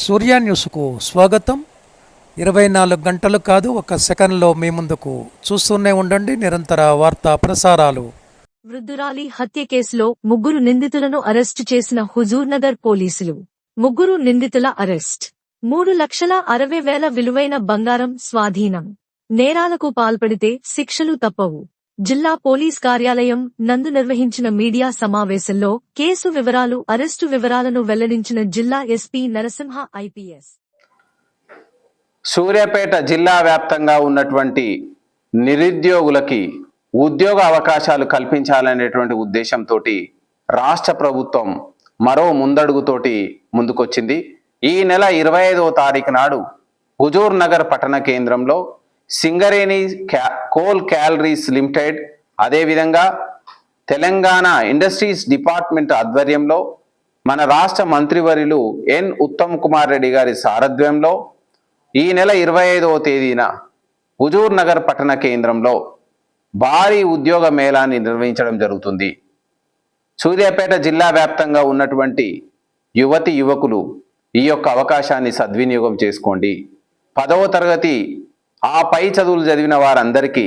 సూర్య న్యూస్కు స్వాగతం. 24 గంటలు కాదు, ఒక సెకండ్లో మీ ముందుకు. చూస్తూనే ఉండండి నిరంతర వార్తా ప్రసారాలు. వృద్ధురాలి హత్య కేసులో 3 నిందితులను అరెస్టు చేసిన హుజూర్నగర్ పోలీసులు. 3 నిందితుల అరెస్ట్. 3,60,000 విలువైన బంగారం స్వాధీనం. నేరాలకు పాల్పడితే శిక్షలు తప్పవు. జిల్లా పోలీస్ కార్యాలయం నందు నిర్వహించిన మీడియా సమావేశంలో కేసు వివరాలు, అరెస్టు వివరాలను వెల్లడించిన జిల్లా ఎస్పీ నరసింహ ఐపీఎస్. సూర్యాపేట జిల్లా వ్యాప్తంగా ఉన్నటువంటి నిరుద్యోగులకి ఉద్యోగ అవకాశాలు కల్పించాలనేటువంటి ఉద్దేశంతో రాష్ట్ర ప్రభుత్వం మరో ముందడుగుతోటి ముందుకొచ్చింది. ఈ నెల 25వ తారీఖు నాడు హుజూర్ నగర్ పట్టణ కేంద్రంలో సింగరేణి కోల్ క్యాలరీస్ లిమిటెడ్, అదేవిధంగా తెలంగాణ ఇండస్ట్రీస్ డిపార్ట్మెంట్ ఆధ్వర్యంలో మన రాష్ట్ర మంత్రివర్యులు ఎన్ ఉత్తమ్ కుమార్ రెడ్డి గారి సారథ్యంలో ఈ నెల 25వ తేదీన హుజూర్ నగర్ పట్టణ కేంద్రంలో భారీ ఉద్యోగ మేళాన్ని నిర్వహించడం జరుగుతుంది. సూర్యాపేట జిల్లా వ్యాప్తంగా ఉన్నటువంటి యువతి యువకులు ఈ యొక్క అవకాశాన్ని సద్వినియోగం చేసుకోండి. 10వ తరగతి ఆ పై చదువులు చదివిన వారందరికీ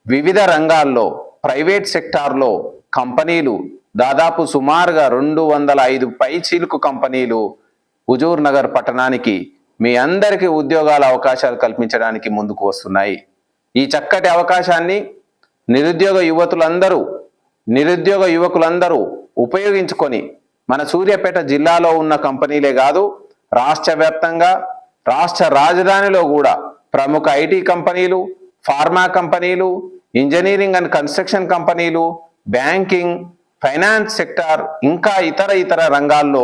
వివిధ రంగాల్లో ప్రైవేట్ సెక్టార్లో కంపెనీలు దాదాపు సుమారుగా 205 పైచీలకు కంపెనీలు హుజూర్ నగర్ పట్టణానికి మీ అందరికీ ఉద్యోగాల అవకాశాలు కల్పించడానికి ముందుకు వస్తున్నాయి. ఈ చక్కటి అవకాశాన్ని నిరుద్యోగ యువకులందరూ ఉపయోగించుకొని మన సూర్యాపేట జిల్లాలో ఉన్న కంపెనీలే కాదు, రాష్ట్ర వ్యాప్తంగా రాష్ట్ర రాజధానిలో కూడా ప్రముఖ ఐటీ కంపెనీలు, ఫార్మా కంపెనీలు, ఇంజనీరింగ్ అండ్ కన్స్ట్రక్షన్ కంపెనీలు, బ్యాంకింగ్, ఫైనాన్స్ సెక్టార్, ఇంకా ఇతర రంగాల్లో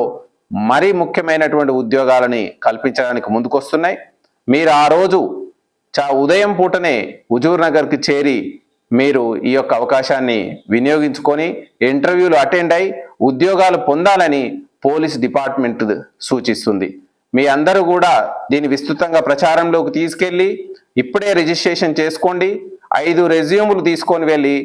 మరీ ముఖ్యమైనటువంటి ఉద్యోగాలని కల్పించడానికి ముందుకొస్తున్నాయి. మీరు ఆ రోజు ఉదయం పూటనే హుజూర్ నగర్కి చేరి మీరు ఈ యొక్క అవకాశాన్ని వినియోగించుకొని ఇంటర్వ్యూలు అటెండ్ అయి ఉద్యోగాలు పొందాలని పోలీస్ డిపార్ట్మెంట్ సూచిస్తుంది. మీ అందరూ కూడా దీన్ని విస్తృతంగా ప్రచారంలోకి తీసుకెళ్ళి ఇప్పుడే రిజిస్ట్రేషన్ చేసుకోండి. 5 రెజ్యూములు తీసుకొని వెళ్ళి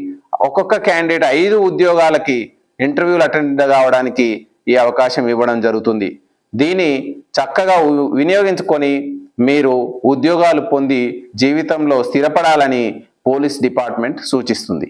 ఒక్కొక్క క్యాండిడేట్ 5 ఉద్యోగాలకి ఇంటర్వ్యూలు అటెండ్ కావడానికి ఈ అవకాశం ఇవ్వడం జరుగుతుంది. దీన్ని చక్కగా వినియోగించుకొని మీరు ఉద్యోగాలు పొంది జీవితంలో స్థిరపడాలని పోలీస్ డిపార్ట్మెంట్ సూచిస్తుంది.